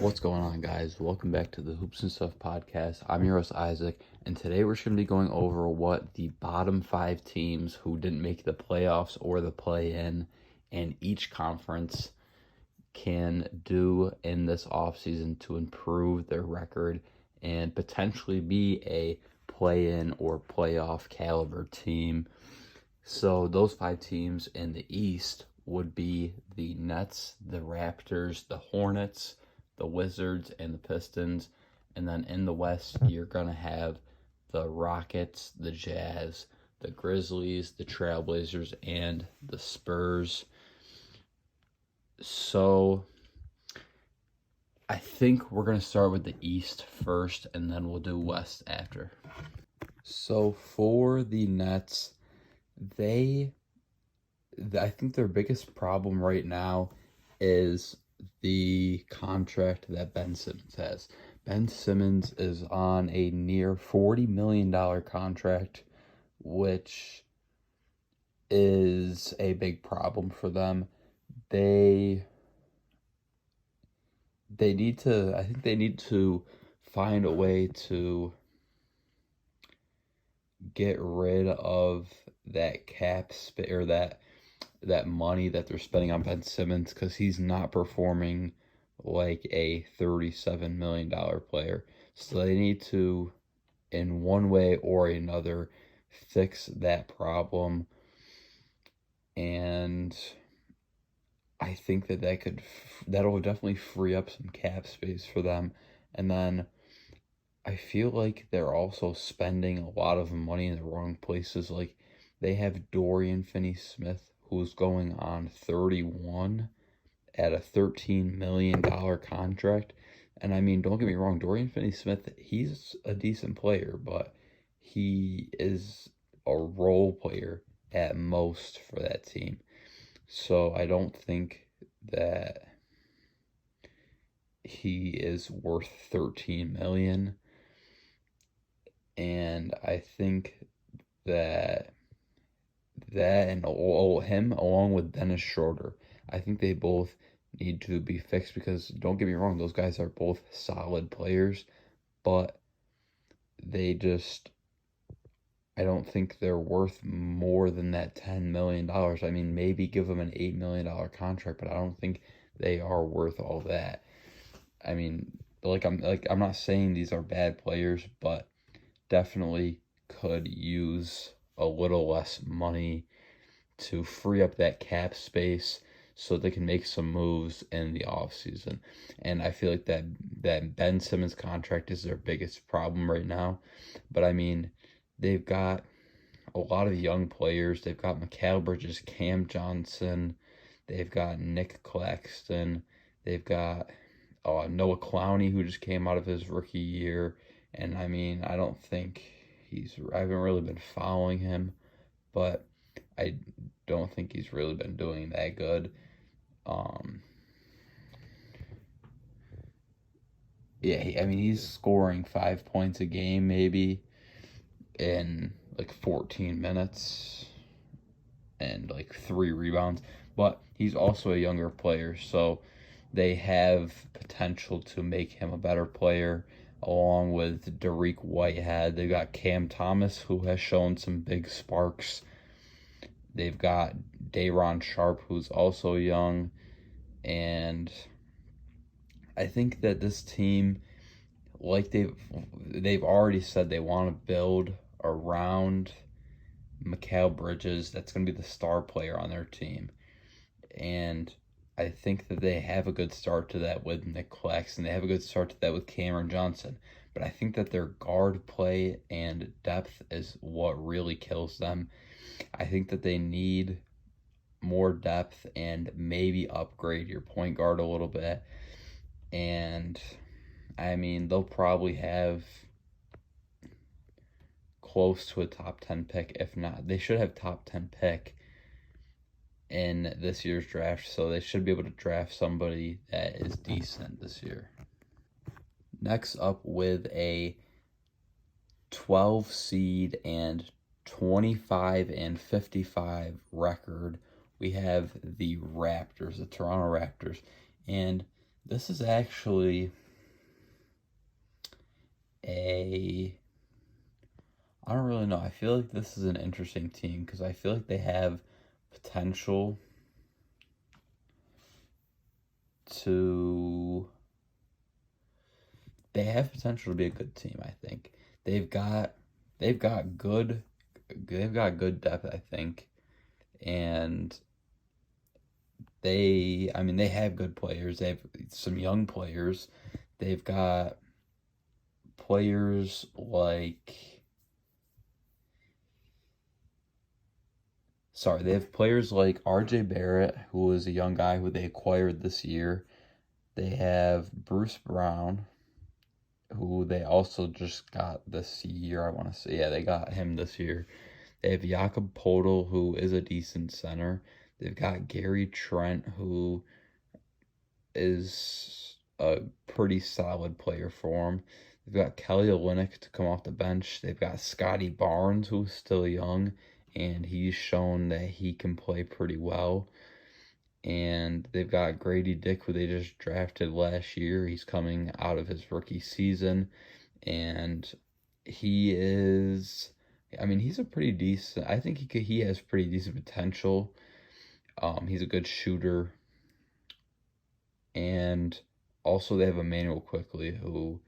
What's going on, guys? Welcome back to the Hoops and Stuff podcast. I'm your host, Isaac, and today we're going to be going over what the bottom 5 teams who didn't make the playoffs or the play-in and each conference can do in this offseason to improve their record and potentially be a play-in or playoff caliber team. So those 5 teams in the East would be the Nets, the Raptors, the Hornets, the Wizards, and the Pistons. And then in the West, you're going to have the Rockets, the Jazz, the Grizzlies, the Trailblazers, and the Spurs. So I think we're going to start with the East first, and then we'll do West after. So for the Nets, I think their biggest problem right now is the contract that Ben Simmons has. Ben Simmons is on a near $40 million contract, which is a big problem for them. I think they need to find a way to get rid of that cap space or that money that they're spending on Ben Simmons, because he's not performing like a $37 million player. So they need to, in one way or another, fix that problem. And I think that'll definitely free up some cap space for them. And then I feel like they're also spending a lot of money in the wrong places. Like, they have Dorian Finney-Smith, who's going on 31 at a $13 million contract. And I mean, don't get me wrong, Dorian Finney-Smith, he's a decent player, but he is a role player at most for that team. So I don't think that he is worth 13 million. And I think that and him along with Dennis Schroeder, I think they both need to be fixed, because don't get me wrong, those guys are both solid players, but I don't think they're worth more than that $10 million. I mean, maybe give them an $8 million contract, but I don't think they are worth all that. I mean, I'm not saying these are bad players, but definitely could use a little less money to free up that cap space so they can make some moves in the offseason. And I feel like that Ben Simmons contract is their biggest problem right now. But I mean, they've got a lot of young players. They've got Mikal Bridges, Cam Johnson. They've got Nick Claxton. They've got Noah Clowney, who just came out of his rookie year. And I mean, I haven't really been following him, but I don't think he's really been doing that good. He's scoring 5 points a game maybe in like 14 minutes and like 3 rebounds, but he's also a younger player, so they have potential to make him a better player. Along with Dariq Whitehead, they've got Cam Thomas, who has shown some big sparks. They've got Day'Ron Sharpe, who's also young. And I think that this team, like they've already said, they want to build around Mikal Bridges. That's going to be the star player on their team. And I think that they have a good start to that with Nick Claxton. They have a good start to that with Cameron Johnson. But I think that their guard play and depth is what really kills them. I think that they need more depth and maybe upgrade your point guard a little bit. And I mean, they'll probably have close to a top 10 pick. If not, they should have top 10 pick in this year's draft, so they should be able to draft somebody that is decent this year. Next up, with a 12 seed and 25-55 record, we have the Raptors, the Toronto Raptors. And This is actually I don't really know. I feel like this is an interesting team because I feel like potential to they have potential to be a good team, I think. They've got they've got good they've got good depth, I think. And they have good players. They have some young players. They've got players they have players like RJ Barrett, who is a young guy who they acquired this year. They have Bruce Brown, who they also just got this year, I want to say. Yeah, they got him this year. They have Jakob Podol, who is a decent center. They've got Gary Trent, who is a pretty solid player for him. They've got Kelly Olynyk to come off the bench. They've got Scotty Barnes, who's still young, and he's shown that he can play pretty well. And they've got Grady Dick, who they just drafted last year. He's coming out of his rookie season, and he's a pretty decent. I think he has pretty decent potential. He's a good shooter, and also they have Emmanuel Quickly, who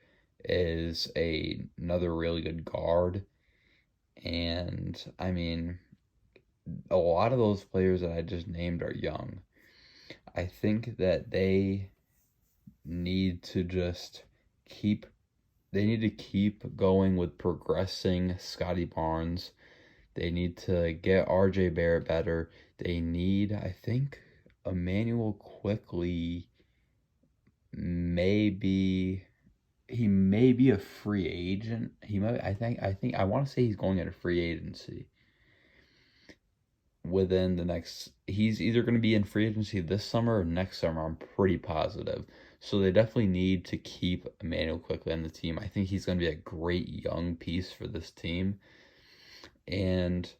is another really good guard. And a lot of those players that I just named are young. I think that they need to just keep going with progressing Scotty Barnes. They need to get RJ Barrett better. They need, I think, Emmanuel Quickly he may be a free agent. He might I want to say he's going at a free agency within the next he's either going to be in free agency this summer or next summer, I'm pretty positive. So they definitely need to keep Emmanuel Quickly on the team. I think he's going to be a great young piece for this team. And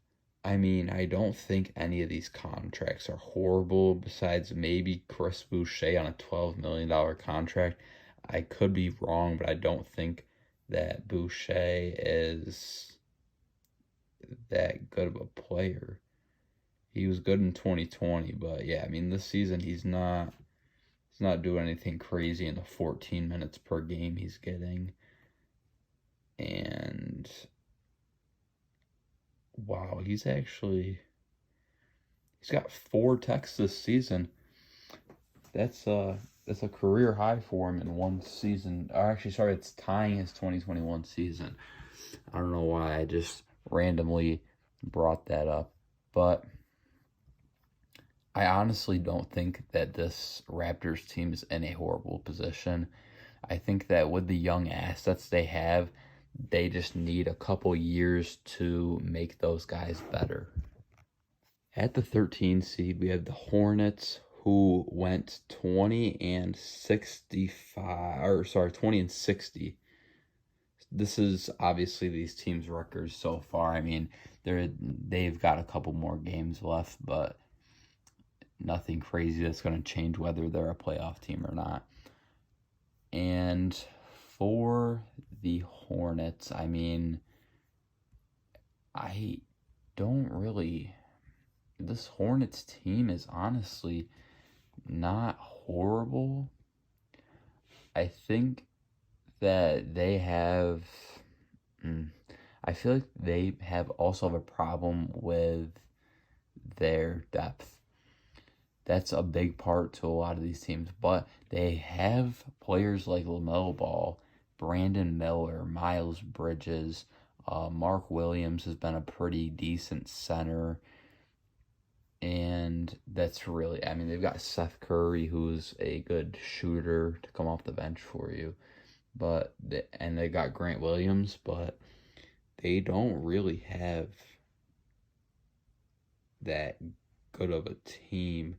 I don't think any of these contracts are horrible besides maybe Chris Boucher on a $12 million contract. I could be wrong, but I don't think that Boucher is that good of a player. He was good in 2020, but yeah, this season he's not doing anything crazy in the 14 minutes per game he's getting. And wow, he's got 4 techs this season. That's a career high for him in one season. Or actually, sorry, it's tying his 2021 season. I don't know why I just randomly brought that up, but I honestly don't think that this Raptors team is in a horrible position. I think that with the young assets they have, they just need a couple years to make those guys better. At the 13 seed, we have the Hornets, who went 20 and 60. This is obviously these teams' records so far. They've got a couple more games left, but nothing crazy that's going to change whether they're a playoff team or not. And for the Hornets, I don't really. This Hornets team is honestly not horrible. I think that they have. I feel like they also have a problem with their depth. That's a big part to a lot of these teams, but they have players like LaMelo Ball, Brandon Miller, Miles Bridges, Mark Williams has been a pretty decent center. And that's really, they've got Seth Curry, who's a good shooter to come off the bench for you. And they got Grant Williams, but they don't really have that good of a team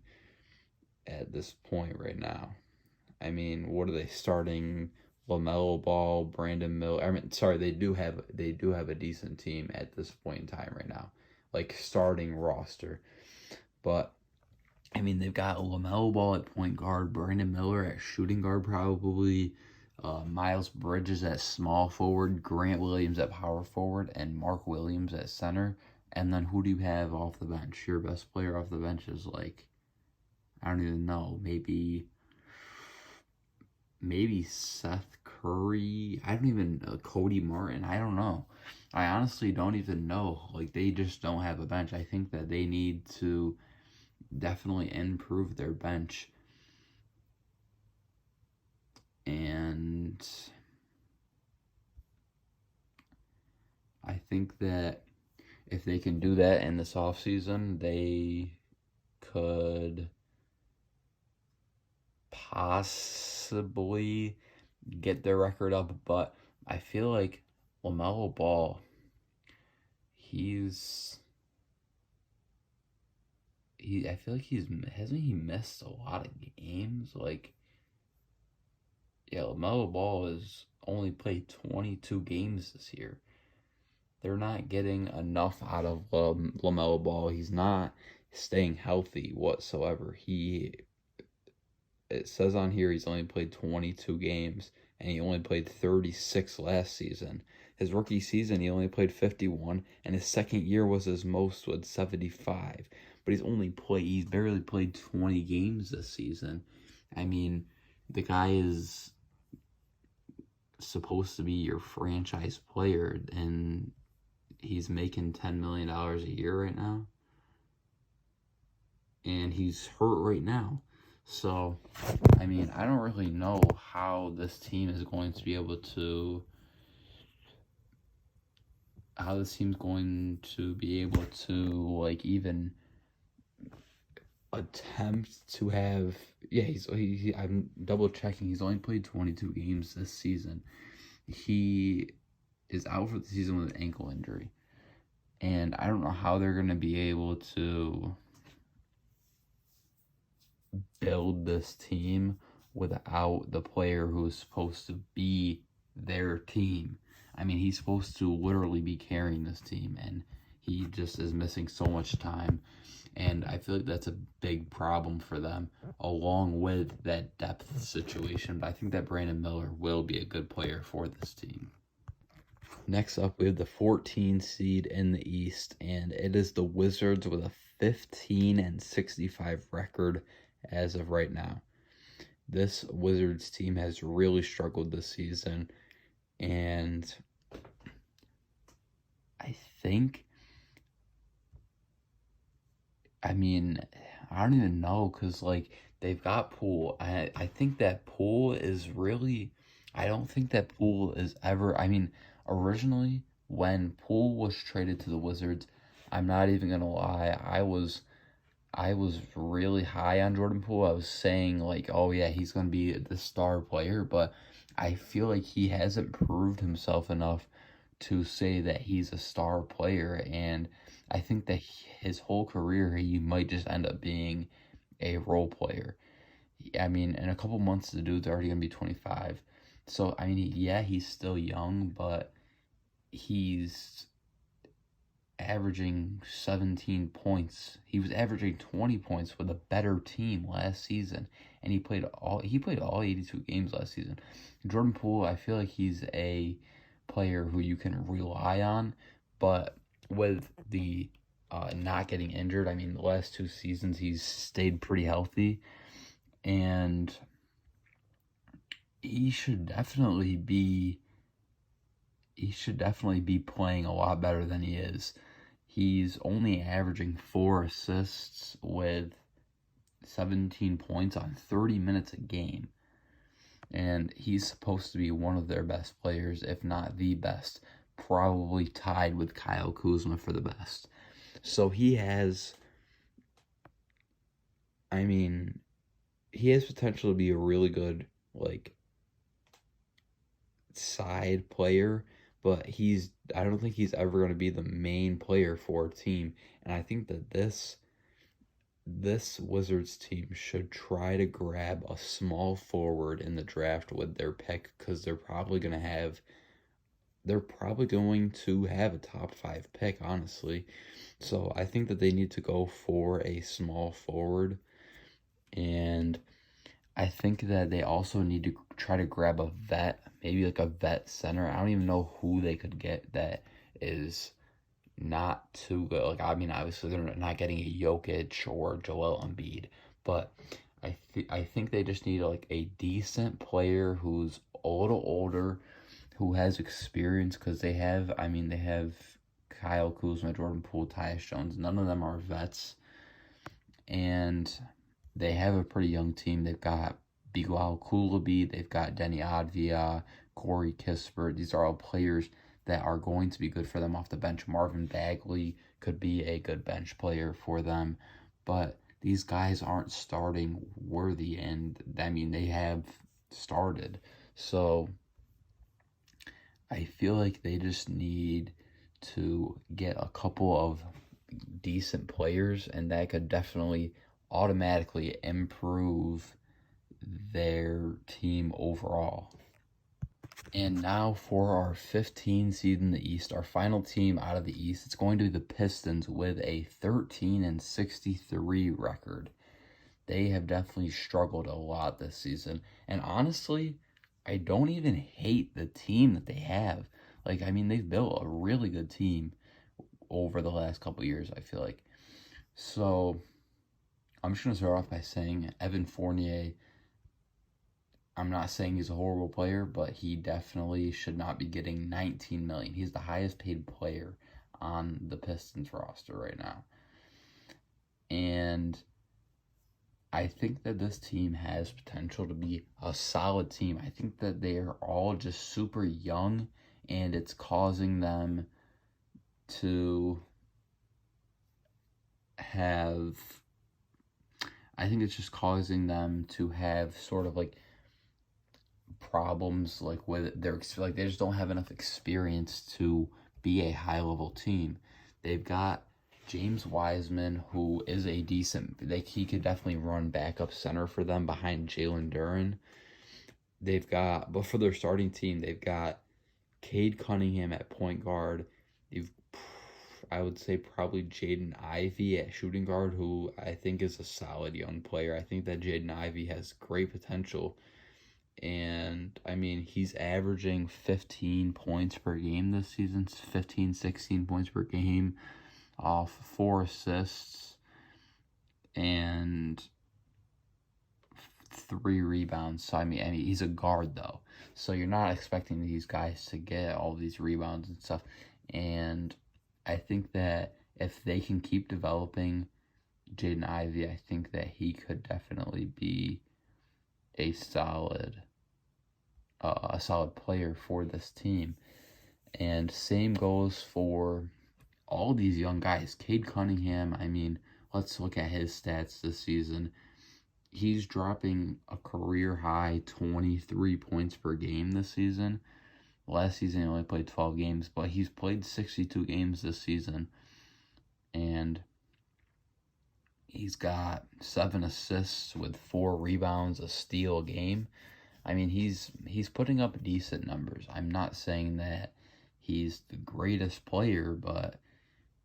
at this point right now. What are they starting? LaMelo Ball, Brandon Miller. They do have a decent team at this point in time right now, like starting roster. But I mean, they've got LaMelo Ball at point guard, Brandon Miller at shooting guard probably, Miles Bridges at small forward, Grant Williams at power forward, and Mark Williams at center. And then who do you have off the bench? Your best player off the bench is like, I don't even know, maybe Seth Curry. I don't even Cody Martin. I don't know. I honestly don't even know. Like they just don't have a bench. I think that they need to definitely improve their bench. And I think that if they can do that in this offseason, they could possibly get their record up. But I feel like LaMelo Ball, I feel like hasn't he missed a lot of games? Like, yeah, LaMelo Ball has only played 22 games this year. They're not getting enough out of LaMelo Ball. He's not staying healthy whatsoever. It says on here he's only played 22 games, and he only played 36 last season. His rookie season, he only played 51, and his second year was his most with 75. But he's barely played 20 games this season. I mean, the guy is supposed to be your franchise player, and he's making $10 million a year right now. And he's hurt right now. So, I mean, I don't really know how this team is going to be able to like even attempt to have. Yeah, I'm double checking. He's only played 22 games this season. He is out for the season with an ankle injury, and I don't know how they're going to be able to build this team without the player who is supposed to be their team. I mean, he's supposed to literally be carrying this team, and he just is missing so much time. And I feel like that's a big problem for them, along with that depth situation. But I think that Brandon Miller will be a good player for this team. Next up, we have the 14 seed in the East, and it is the Wizards with a 15-65 record as of right now. This Wizards team has really struggled this season, and I don't even know, because like they've got Poole. I think that Poole is really, I don't think that Poole is ever, originally when Poole was traded to the Wizards, I'm not even gonna lie, I was really high on Jordan Poole. I was saying like, oh yeah, he's gonna be the star player, but I feel like he hasn't proved himself enough to say that he's a star player, and I think that his whole career he might just end up being a role player. I mean, in a couple months the dude's already gonna be 25. So I mean, yeah, he's still young, but he's averaging 17 points. He was averaging 20 points with a better team last season, and he played all 82 games last season. Jordan Poole, I feel like he's a player who you can rely on, but with the not getting injured, I mean, the last 2 seasons he's stayed pretty healthy, and he should definitely be playing a lot better than he is. He's only averaging 4 assists with 17 points on 30 minutes a game. And he's supposed to be one of their best players, if not the best, probably tied with Kyle Kuzma for the best. So he has potential to be a really good, like, side player, but I don't think he's ever going to be the main player for a team. And I think that this Wizards team should try to grab a small forward in the draft with their pick, because they're probably going to have a top 5 pick, honestly. So I think that they need to go for a small forward. And I think that they also need to try to grab a vet, maybe like a vet center. I don't even know who they could get that is not too good. Like, I mean, obviously they're not getting a Jokic or Joel Embiid, but I think they just need like a decent player who's a little older, who has experience, because they have Kyle Kuzma, Jordan Poole, Tyus Jones. None of them are vets, and they have a pretty young team. They've got Bilal Coulibaly, they've got Denny Advia, Corey Kispert. These are all players that are going to be good for them off the bench. Marvin Bagley could be a good bench player for them, but these guys aren't starting worthy, and I mean, they have started. So I feel like they just need to get a couple of decent players, and that could definitely automatically improve their team overall. And now for our 15 seed in the East, our final team out of the East, it's going to be the Pistons with a 13-63 record. They have definitely struggled a lot this season. And honestly, I don't even hate the team that they have. Like, I mean, they've built a really good team over the last couple years, I feel like. So, I'm just going to start off by saying Evan Fournier, I'm not saying he's a horrible player, but he definitely should not be getting $19 million. He's the highest paid player on the Pistons roster right now. And I think that this team has potential to be a solid team. I think that they are all just super young, and it's causing them to have, I think it's just causing them to have sort of like problems like with their, like they just don't have enough experience to be a high level team. They've got James Wiseman, who is a decent, like he could definitely run backup center for them behind Jalen Duren. They've got, but for their starting team, they've got Cade Cunningham at point guard. You've, I would say probably Jaden Ivey at shooting guard, who I think is a solid young player. I think that Jaden Ivey has great potential. And I mean, he's averaging 15 points per game this season, 15, 16 points per game, off 4 assists, and 3 rebounds. So I mean, he's a guard though, so you're not expecting these guys to get all these rebounds and stuff. And I think that if they can keep developing Jaden Ivey, I think that he could definitely be a solid player for this team. And same goes for all these young guys. Cade Cunningham, I mean, let's look at his stats this season. He's dropping a career high 23 points per game this season. Last season he only played 12 games, but he's played 62 games this season. And he's got 7 assists with 4 rebounds, a steal a game. I mean, he's putting up decent numbers. I'm not saying that he's the greatest player, but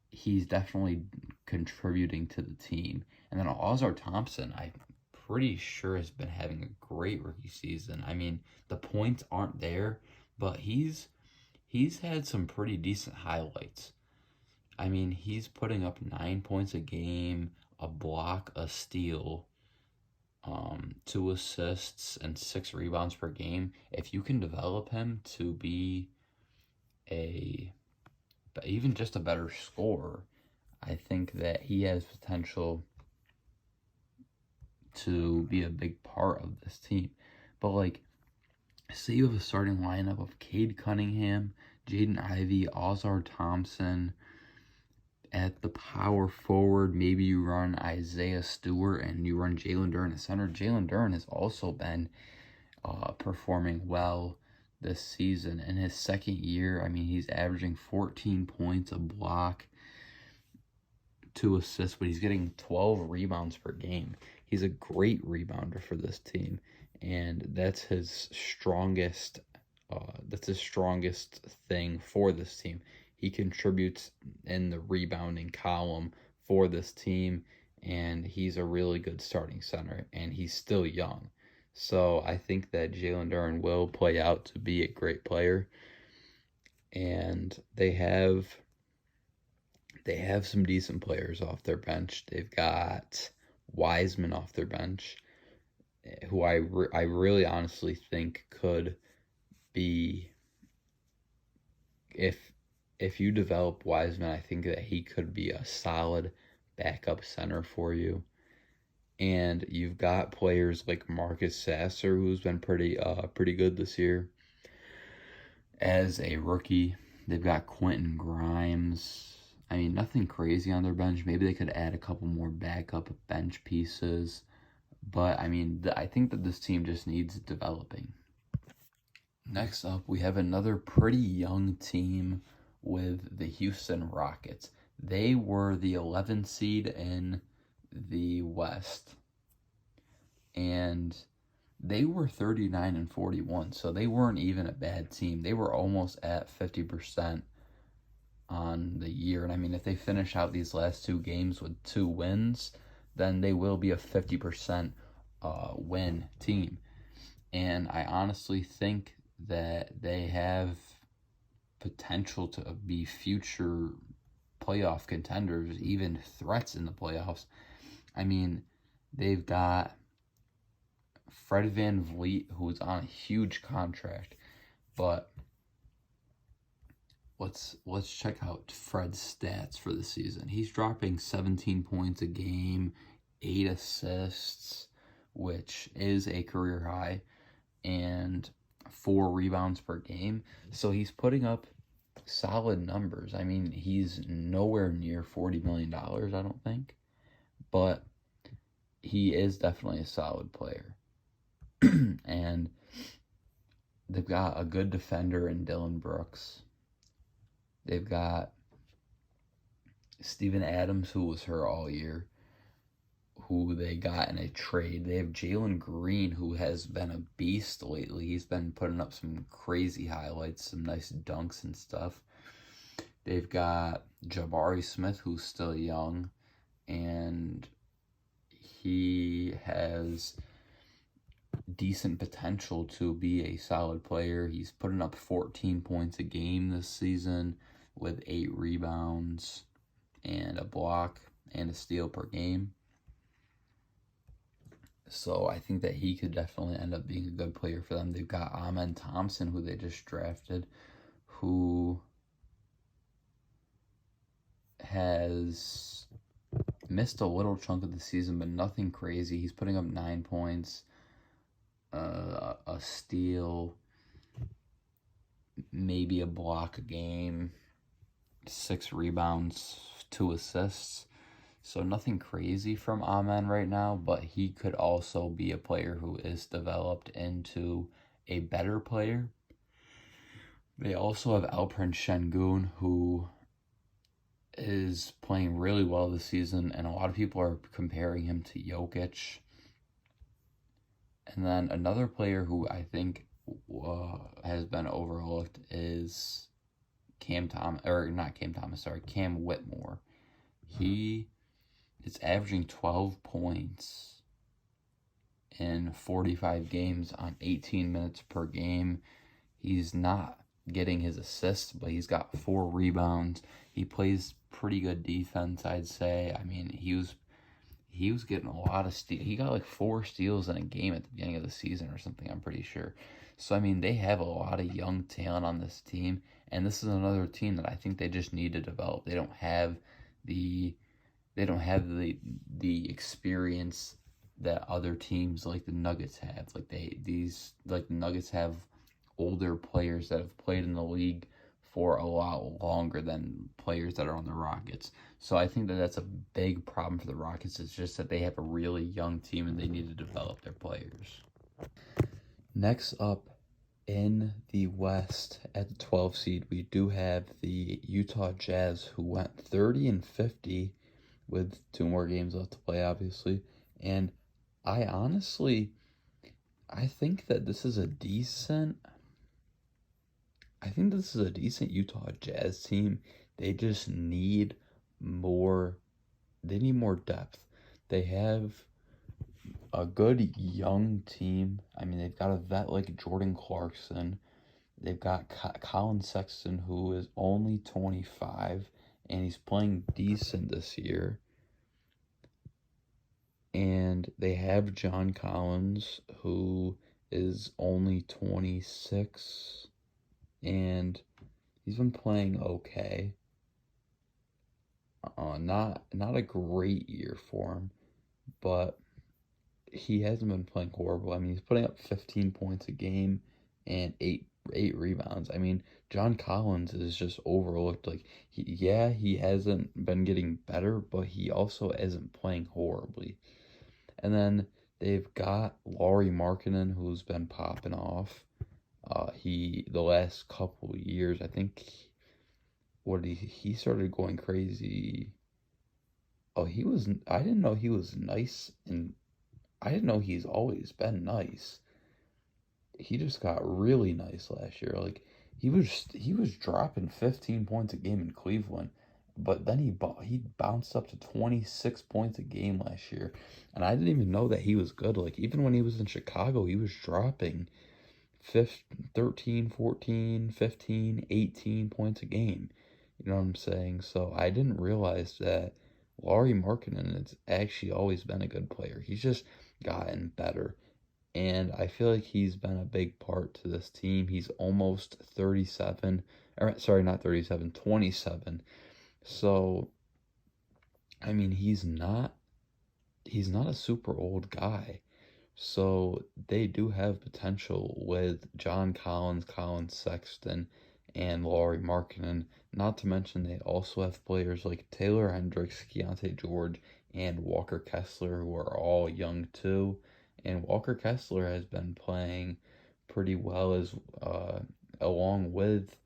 he's definitely contributing to the team. And then Ozar Thompson, I'm pretty sure has been having a great rookie season. I mean, the points aren't there, but he's had some pretty decent highlights. I mean, he's putting up 9 points a game, a block, a steal, 2 assists, and 6 rebounds per game. If you can develop him to be even just a better scorer, I think that he has potential to be a big part of this team. But like, say you have a starting lineup of Cade Cunningham, Jaden Ivey, Ozar Thompson. At the power forward, maybe you run Isaiah Stewart and you run Jalen Duren at center. Jalen Duren has also been performing well this season. In his second year, I mean, he's averaging 14 points, a block, 2 assists, but he's getting 12 rebounds per game. He's a great rebounder for this team, and that's his strongest. That's his strongest thing for this team. He contributes in the rebounding column for this team, and he's a really good starting center, and he's still young. So I think that Jalen Duren will play out to be a great player, and they have some decent players off their bench. They've got Wiseman off their bench, who I really honestly think could be, if you develop Wiseman, I think that he could be a solid backup center for you. And you've got players like Marcus Sasser, who's been pretty good this year as a rookie. They've got Quentin Grimes. I mean, nothing crazy on their bench. Maybe they could add a couple more backup bench pieces. But, I mean, I think that this team just needs developing. Next up, we have another pretty young team with the Houston Rockets. They were the 11th seed in the West, and they were 39-41, so they weren't even a bad team. They were almost at 50% on the year, and I mean, if they finish out these last two games with 2 wins, then they will be a 50% win team. And I honestly think that they have potential to be future playoff contenders, even threats in the playoffs. I mean, they've got Fred VanVleet, who's on a huge contract, but let's check out Fred's stats for the season. He's dropping 17 points a game, 8 assists, which is a career high, and 4 rebounds per game. So he's putting up solid numbers. I mean, he's nowhere near $40 million, I don't think, but he is definitely a solid player. And they've got a good defender in Dylan Brooks. They've got Steven Adams, who was hurt all year, who they got in a trade. They have Jalen Green, who has been a beast lately. He's been putting up some crazy highlights, some nice dunks and stuff. They've got Jabari Smith, who's still young, and he has decent potential to be a solid player. He's putting up 14 points a game this season with 8 rebounds and a block and a steal per game. So I think that he could definitely end up being a good player for them. They've got Amen Thompson, who they just drafted, who has missed a little chunk of the season, but nothing crazy. He's putting up 9 points, a steal, maybe a block a game, 6 rebounds, 2 assists. So nothing crazy from Amen right now, but he could also be a player who is developed into a better player. They also have Alperen Şengün, who is playing really well this season, and a lot of people are comparing him to Jokic. And then another player who I think has been overlooked is Cam Whitmore. He is averaging 12 points in 45 games on 18 minutes per game. He's not getting his assists, but he's got 4 rebounds. He plays pretty good defense, I'd say. I mean, he was getting a lot of steals. He got like 4 steals in a game at the beginning of the season or something, I'm pretty sure. So, I mean, they have a lot of young talent on this team, and this is another team that I think they just need to develop. They don't have the experience that other teams like the Nuggets have. The Nuggets have older players that have played in the league for a lot longer than players that are on the Rockets. So I think that that's a big problem for the Rockets. It's just that they have a really young team and they need to develop their players. Next up in the West at the 12th seed, we do have the Utah Jazz, who went 30-50 with 2 more games left to play, obviously. And I think that this is a decent Utah Jazz team. They just need more depth. they have a good young team. I mean, they've got a vet like Jordan Clarkson. They've got Colin Sexton, who is only 25, and he's playing decent this year. And they have John Collins, who is only 26, and he's been playing okay. Not a great year for him, but he hasn't been playing horrible. I mean, he's putting up 15 points a game and eight rebounds. I mean, John Collins is just overlooked. Like he hasn't been getting better, but he also isn't playing horribly. And then they've got Lauri Markkanen, who's been popping off. The last couple years, I think, he started going crazy. Oh, I didn't know he was nice, and I didn't know he's always been nice. He just got really nice last year. Like he was dropping 15 points a game in Cleveland, but then he bounced up to 26 points a game last year, and I didn't even know that he was good. Like even when he was in Chicago, he was dropping 13, 14, 15, 18 points a game. You know what I'm saying? So I didn't realize that Lauri Markkanen has actually always been a good player. He's just gotten better. And I feel like he's been a big part to this team. He's almost 37, or sorry, not 37, 27. So, I mean, he's not a super old guy. So they do have potential with John Collins, Colin Sexton, and Lauri Markkanen. Not to mention they also have players like Taylor Hendricks, Keontae George, and Walker Kessler, who are all young too. And Walker Kessler has been playing pretty well as along with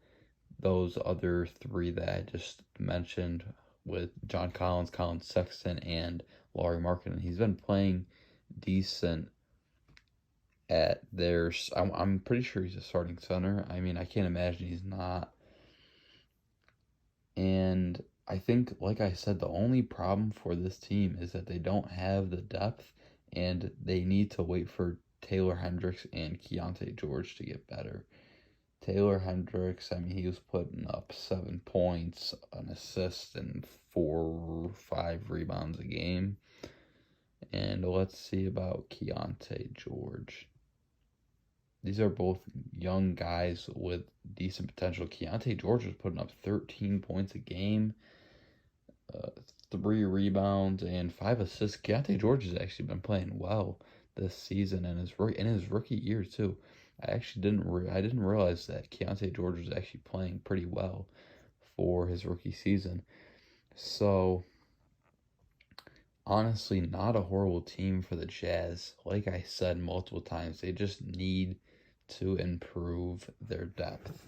those other three that I just mentioned with John Collins, Colin Sexton, and Lauri Markkanen. He's been playing decent at their. I'm pretty sure he's a starting center. I mean, I can't imagine he's not. And I think, like I said, the only problem for this team is that they don't have the depth, and they need to wait for Taylor Hendricks and Keontae George to get better. Taylor Hendricks, I mean, he was putting up 7 points, an assist, and 4 or 5 rebounds a game. And let's see about Keontae George. These are both young guys with decent potential. Keontae George was putting up 13 points a game, uh, 3 rebounds, and 5 assists. Keontae George has actually been playing well this season and in his rookie year too. I didn't realize that Keontae George was actually playing pretty well for his rookie season. So honestly, not a horrible team for the Jazz. Like I said multiple times, they just need to improve their depth.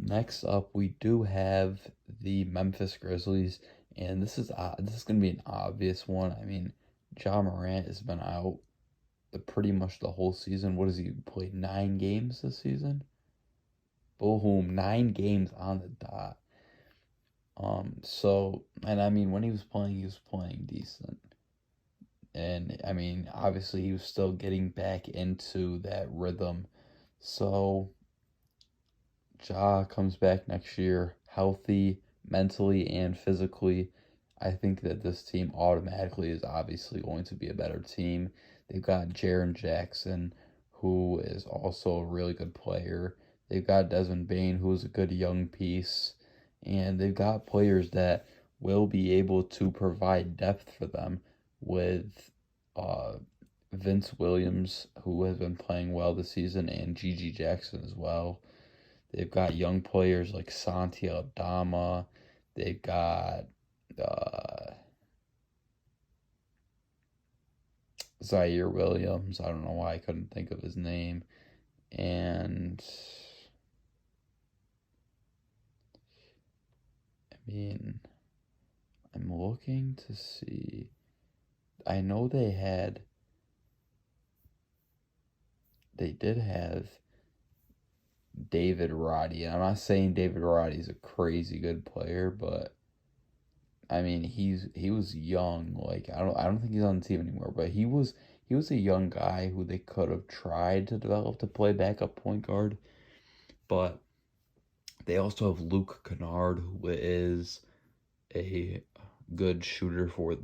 Next up, we do have the Memphis Grizzlies, and this is going to be an obvious one. I mean, Ja Morant has been out pretty much the whole season. What has he played? 9 games this season? Boom, 9 games on the dot. And I mean, when he was playing decent. And I mean, obviously, he was still getting back into that rhythm. So, Ja comes back next year healthy, mentally and physically. I think that this team automatically is obviously going to be a better team. They've got Jaren Jackson, who is also a really good player. They've got Desmond Bane, who is a good young piece. And they've got players that will be able to provide depth for them with uh, Vince Williams, who has been playing well this season, and Gigi Jackson as well. They've got young players like Santi Aldama. They've got uh, Zaire Williams. I don't know why I couldn't think of his name. And I mean, I'm looking to see. I know they did have David Roddy. And I'm not saying David Roddy is a crazy good player, but I mean, he was young. Like I don't think he's on the team anymore, but he was a young guy who they could have tried to develop to play backup point guard. But they also have Luke Kennard, who is a good shooter for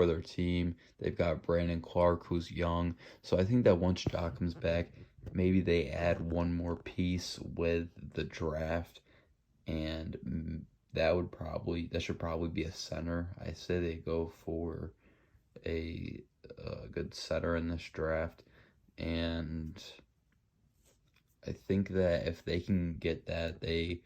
their team. They've got Brandon Clark, who's young. So I think that once Ja comes back, maybe they add one more piece with the draft, and that should probably be a center. I say they go for a good center in this draft, and I think that if they can get that, they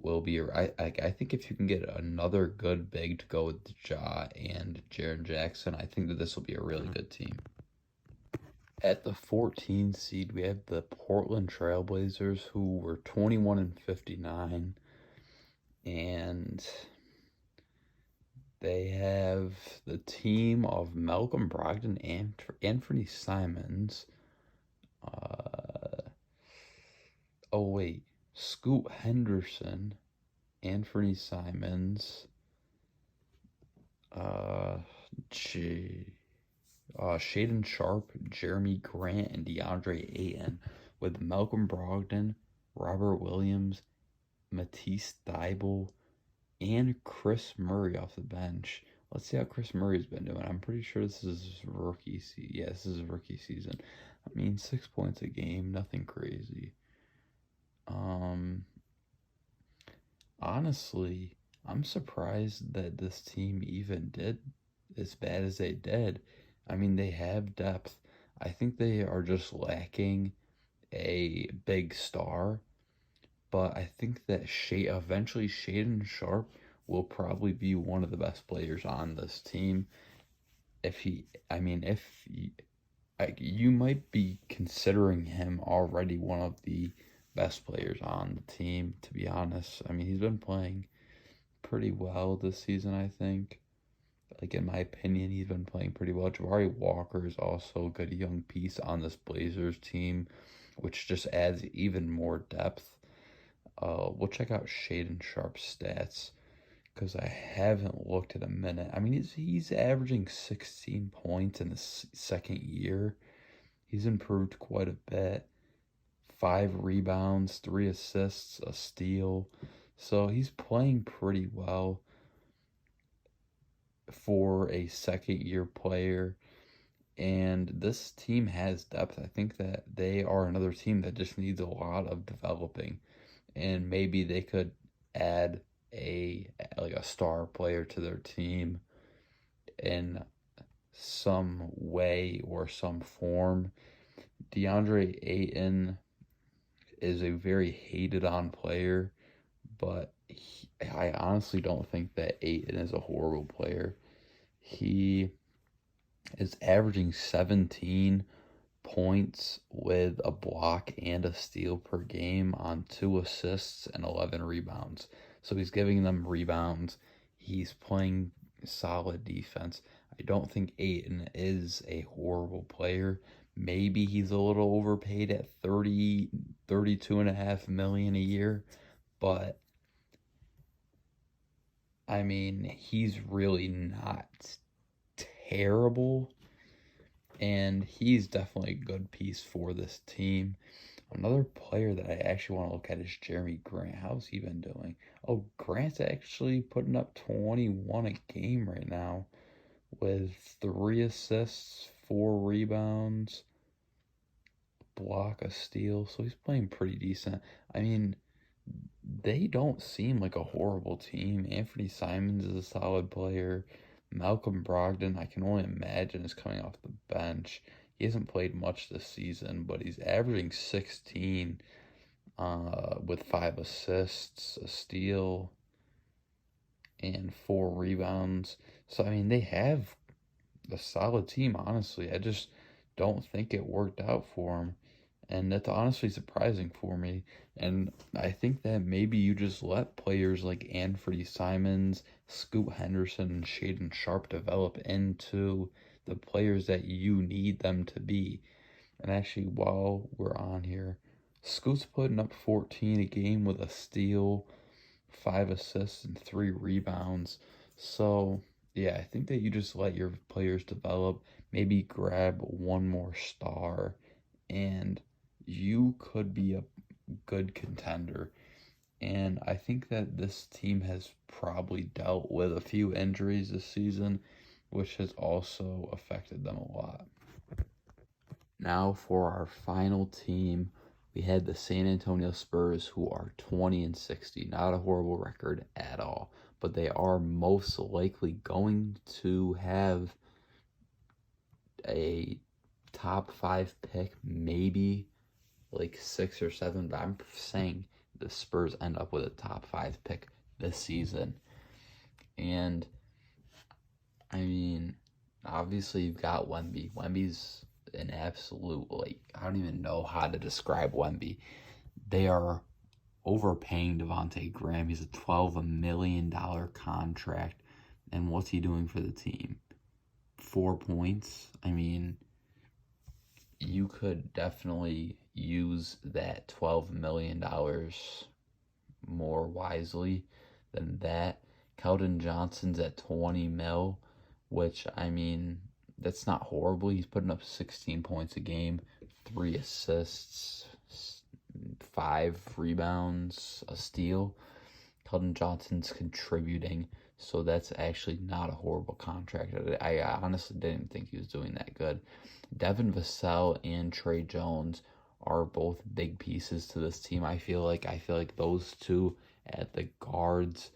will be. I think if you can get another good big to go with Ja and Jaren Jackson, I think that this will be a really good team. At the 14 seed, we have the Portland Trailblazers, who were 21-59, and they have the team of Malcolm Brogdon and Anthony Simons. Oh wait, Scoot Henderson, Anthony Simons, uh, Shaden Sharp, Jeremy Grant, and DeAndre Ayton, with Malcolm Brogdon, Robert Williams, Matisse Thybulle, and Chris Murray off the bench. Let's see how Chris Murray's been doing. I'm pretty sure this is rookie season. Yeah, this is rookie season. I mean, 6 points a game, nothing crazy. Honestly, I'm surprised that this team even did as bad as they did. I mean, they have depth. I think they are just lacking a big star, but I think that eventually Shaden Sharp will probably be one of the best players on this team. You might be considering him already one of the best players on the team, to be honest. I mean, he's been playing pretty well this season, I think. Like, in my opinion, he's been playing pretty well. Jabari Walker is also a good young piece on this Blazers team, which just adds even more depth. We'll check out Shaden Sharp's stats because I haven't looked at a minute. I mean, he's averaging 16 points in the second year. He's improved quite a bit. 5 rebounds, 3 assists, a steal. So he's playing pretty well for a second year player. And this team has depth. I think that they are another team that just needs a lot of developing. And maybe they could add a star player to their team in some way or some form. DeAndre Ayton is a very hated on player, but I honestly don't think that Ayton is a horrible player. He is averaging 17 points with a block and a steal per game on 2 assists and 11 rebounds. So he's giving them rebounds. He's playing solid defense. I don't think Ayton is a horrible player. Maybe he's a little overpaid at 32.5 million a year, but I mean, he's really not terrible, and he's definitely a good piece for this team. Another player that I actually want to look at is Jeremy Grant. How's he been doing? Oh, Grant's actually putting up 21 a game right now with 3 assists, 4 rebounds, block, a steal. So he's playing pretty decent. I mean, they don't seem like a horrible team. Anthony Simons is a solid player. Malcolm Brogdon, I can only imagine, is coming off the bench. He hasn't played much this season, but he's averaging 16 with 5 assists, a steal, and 4 rebounds. So, I mean, they have a solid team, honestly. I just don't think it worked out for him. And that's honestly surprising for me. And I think that maybe you just let players like Anthony Simons, Scoot Henderson, and Shaden Sharp develop into the players that you need them to be. And actually, while we're on here, Scoot's putting up 14 a game with a steal, 5 assists, and 3 rebounds. So, yeah, I think that you just let your players develop, maybe grab one more star, and you could be a good contender. And I think that this team has probably dealt with a few injuries this season, which has also affected them a lot. Now for our final team, we had the San Antonio Spurs, who are 20 and 60. Not a horrible record at all, but they are most likely going to have a top 5 pick, maybe like 6 or 7, but I'm saying the Spurs end up with a top 5 pick this season. And I mean, obviously you've got Wemby. Wemby's an absolute, like, I don't even know how to describe Wemby. They are overpaying Devontae Graham. He's a $12 million contract. And what's he doing for the team? 4 points. I mean, you could definitely use that $12 million more wisely than that. Keldon Johnson's at 20 mil, which, I mean, that's not horrible. He's putting up 16 points a game, 3 assists, 5 rebounds, a steal. Keldon Johnson's contributing, so that's actually not a horrible contract. I honestly didn't think he was doing that good. Devin Vassell and Trey Jones are both big pieces to this team. I feel like those two at the guards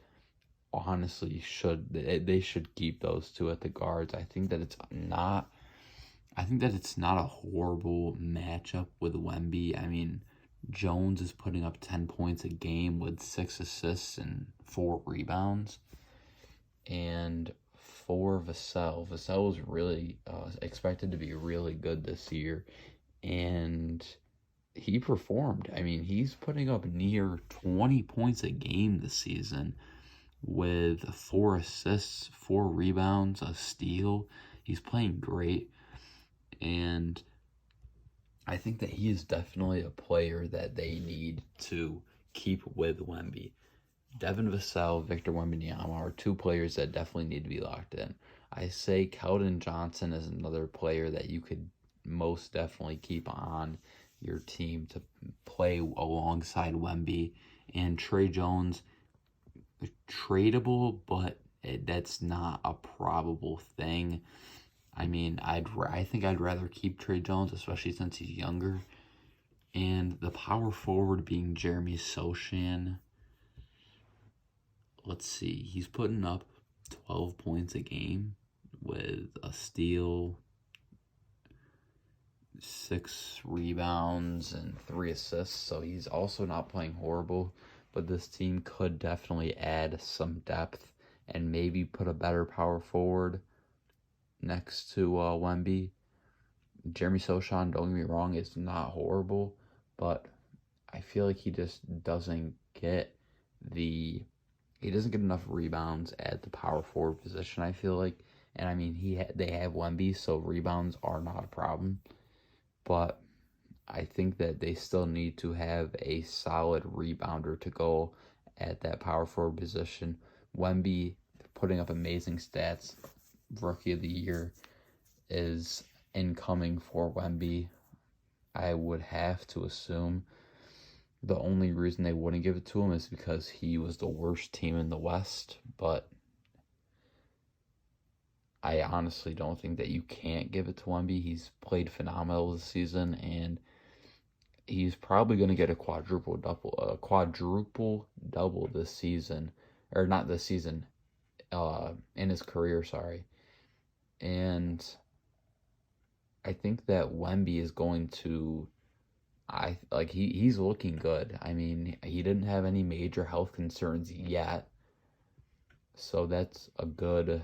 honestly they should keep those two at the guards. I think that it's not a horrible matchup with Wemby. I mean, Jones is putting up 10 points a game with 6 assists and 4 rebounds. And for Vassell was really expected to be really good this year. And he performed. I mean, he's putting up near 20 points a game this season with 4 assists, 4 rebounds, a steal. He's playing great. And I think that he is definitely a player that they need to keep with Wemby. Devin Vassell, Victor Wembanyama are 2 players that definitely need to be locked in. I say Keldon Johnson is another player that you could most definitely keep on your team to play alongside Wemby. And Trey Jones, tradable, but that's not a probable thing. I mean, I think I'd rather keep Trey Jones, especially since he's younger. And the power forward being Jeremy Sochan. Let's see, he's putting up 12 points a game with a steal, 6 rebounds, and 3 assists. So he's also not playing horrible. But this team could definitely add some depth and maybe put a better power forward next to Wemby. Jeremy Sochan, don't get me wrong, is not horrible, but I feel like he just doesn't get enough rebounds at the power forward position, I feel like. And I mean, they have Wemby, so rebounds are not a problem. But I think that they still need to have a solid rebounder to go at that power forward position. Wemby putting up amazing stats. Rookie of the year is incoming for Wemby. I would have to assume the only reason they wouldn't give it to him is because he was the worst team in the West, but I honestly don't think that you can't give it to Wemby. He's played phenomenal this season, and he's probably going to get a quadruple double this season, or not this season, in his career, sorry. And I think that Wemby is going to, he's looking good. I mean, he didn't have any major health concerns yet, so that's a good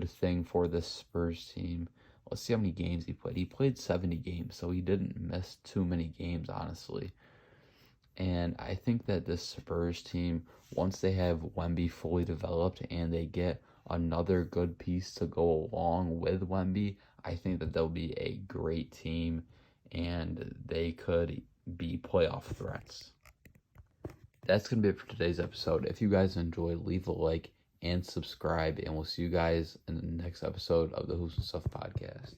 thing for this Spurs team. Let's see how many games he played. He played 70 games, so he didn't miss too many games, honestly. And I think that this Spurs team, once they have Wemby fully developed and they get another good piece to go along with Wemby, I think that they'll be a great team and they could be playoff threats. That's going to be it for today's episode. If you guys enjoyed, leave a like and subscribe, and we'll see you guys in the next episode of the Hoops and Stuff podcast.